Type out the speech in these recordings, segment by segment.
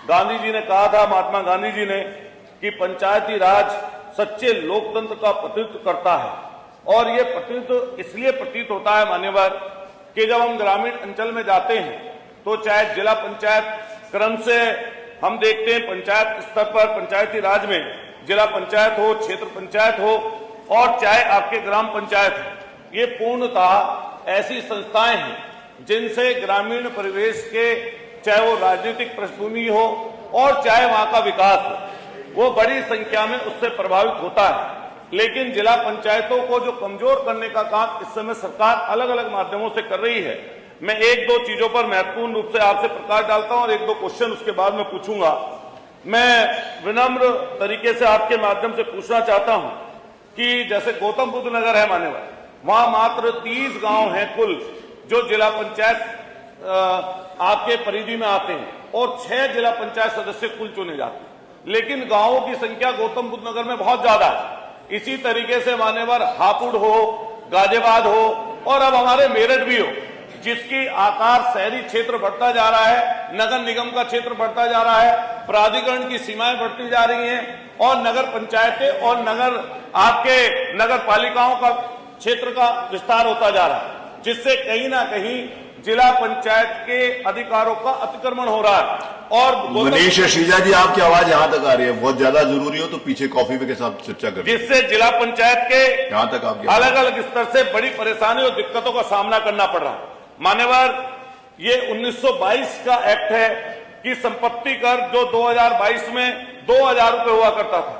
गांधी जी ने कहा था, महात्मा गांधी जी ने, कि पंचायती राज सच्चे लोकतंत्र का प्रतिनिधित्व करता है। और ये प्रतिनिधित्व इसलिए प्रतीत होता है मान्यवर कि जब हम ग्रामीण अंचल में जाते हैं तो चाहे जिला पंचायत क्रम से हम देखते हैं, पंचायत स्तर पर पंचायती राज में जिला पंचायत हो, क्षेत्र पंचायत हो और चाहे आपके ग्राम पंचायत हो, ये पूर्णतः ऐसी संस्थाएं हैं जिनसे ग्रामीण परिवेश के, चाहे वो राजनीतिक पृष्ठभूमि हो और चाहे वहां का विकास हो, वो बड़ी संख्या में उससे प्रभावित होता है। लेकिन जिला पंचायतों को जो कमजोर करने का काम इस समय सरकार अलग अलग माध्यमों से कर रही है। मैं एक दो चीजों पर महत्वपूर्ण रूप से आपसे प्रकाश डालता हूं और एक दो क्वेश्चन उसके बाद में पूछूंगा। मैं विनम्र तरीके से आपके माध्यम से पूछना चाहता हूं कि जैसे गौतम बुद्ध नगर है मान्यवर, वहां मात्र 30 गांव हैं कुल जो जिला पंचायत आपके परिधि में आते हैं और 6 जिला पंचायत सदस्य कुल चुने जाते हैं, लेकिन गांवों की संख्या गौतम बुद्ध नगर में बहुत ज्यादा है। इसी तरीके से मान्यवर हापुड़ हो, गाजियाबाद हो और अब हमारे मेरठ भी हो, जिसकी आकार शहरी क्षेत्र बढ़ता जा रहा है, नगर निगम का क्षेत्र बढ़ता जा रहा है, प्राधिकरण की सीमाएं बढ़ती जा रही हैं और नगर पंचायतें और आपके नगर पालिकाओं का क्षेत्र का विस्तार होता जा रहा है, जिससे कहीं ना कहीं जिला पंचायत के अधिकारों का अतिक्रमण हो रहा है। और मनीष शीजा जी, आपकी आवाज यहां तक आ रही है, बहुत ज्यादा जरूरी हो तो पीछे कॉफी के साथ चर्चा करें, जिससे जिला पंचायत के यहां तक आपकी अलग अलग स्तर से बड़ी परेशानी और दिक्कतों का सामना करना पड़ रहा है। मान्यवर, ये 1922 का एक्ट है कि संपत्ति कर जो 2022 में 2000 रुपए हुआ करता था,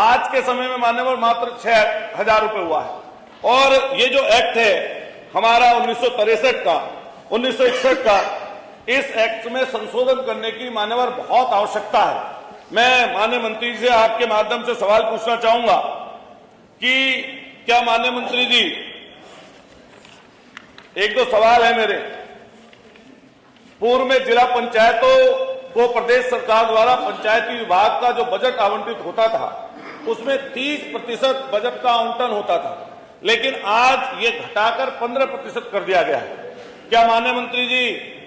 आज के समय में मान्यवर मात्र 6000 रुपए हुआ है। और ये जो एक्ट है हमारा 1963 का, 1961 का, इस एक्ट में संशोधन करने की मान्यवर बहुत आवश्यकता है। मैं माननीय मंत्री जी से आपके माध्यम से सवाल पूछना चाहूंगा कि क्या माननीय मंत्री जी, एक दो सवाल है मेरे। पूर्व में जिला पंचायतों को प्रदेश सरकार द्वारा पंचायती विभाग का जो बजट आवंटित होता था उसमें 30% बजट का आवंटन होता था, लेकिन आज ये घटाकर 15% कर दिया गया है। क्या माननीय मंत्री जी,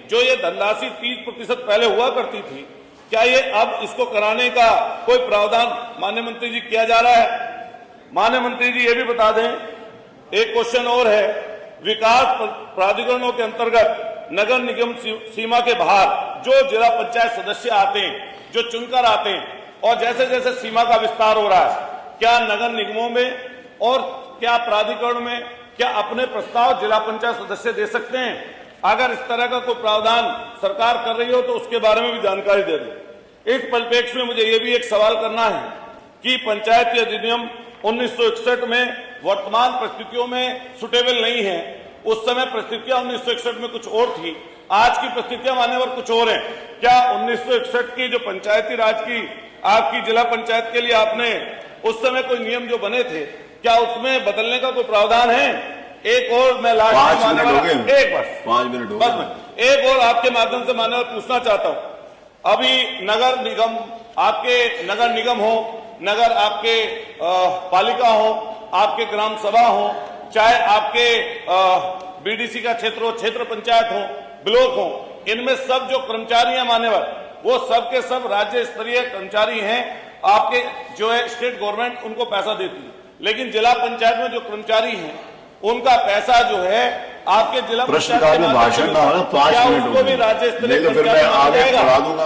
जो ये धनराशि 30% पहले हुआ करती थी, क्या ये अब इसको कराने का कोई प्रावधान माननीय मंत्री जी किया जा रहा है? माननीय मंत्री जी ये भी बता दें, एक क्वेश्चन और है, विकास प्राधिकरणों के अंतर्गत नगर निगम सीमा के बाहर जो जिला पंचायत सदस्य आते हैं, जो चुनकर आते हैं, और जैसे जैसे सीमा का विस्तार हो रहा है, क्या नगर निगमों में और क्या प्राधिकरण में क्या अपने प्रस्ताव जिला पंचायत सदस्य दे सकते हैं? अगर इस तरह का कोई प्रावधान सरकार कर रही हो तो उसके बारे में भी जानकारी दे दें। इस परिप्रेक्ष्य में मुझे ये भी एक सवाल करना है कि पंचायती अधिनियम 1961 में वर्तमान परिस्थितियों में सुटेबल नहीं है। उस समय परिस्थितियां 1961 में कुछ और थी, आज की परिस्थितियां मान्यवर कुछ और हैं। क्या 1961 की जो पंचायती राज की आपकी जिला पंचायत के लिए आपने उस समय कोई नियम जो बने थे, क्या उसमें बदलने का कोई प्रावधान है? एक और मैं लास्ट में 5 मिनट बस एक और आपके माध्यम से मान्यवर पूछना चाहता हूं। अभी नगर निगम, आपके नगर निगम हो, नगर आपके पालिका हो, आपके ग्राम सभा हो, चाहे आपके बीडीसी का क्षेत्र हो, क्षेत्र पंचायत हो, ब्लॉक हो, इनमें सब जो कर्मचारी हैं मान्यवर, वो सब के सब राज्य स्तरीय कर्मचारी हैं। आपके जो है स्टेट गवर्नमेंट उनको पैसा देती है, लेकिन जिला पंचायत में जो कर्मचारी हैं उनका पैसा जो है आपके जिला प्रश्नकाल में भाषण ना हो, 5 मिनट उसको भी राज्य स्तरीय फिर मैं आगे बढ़ा दूंगा।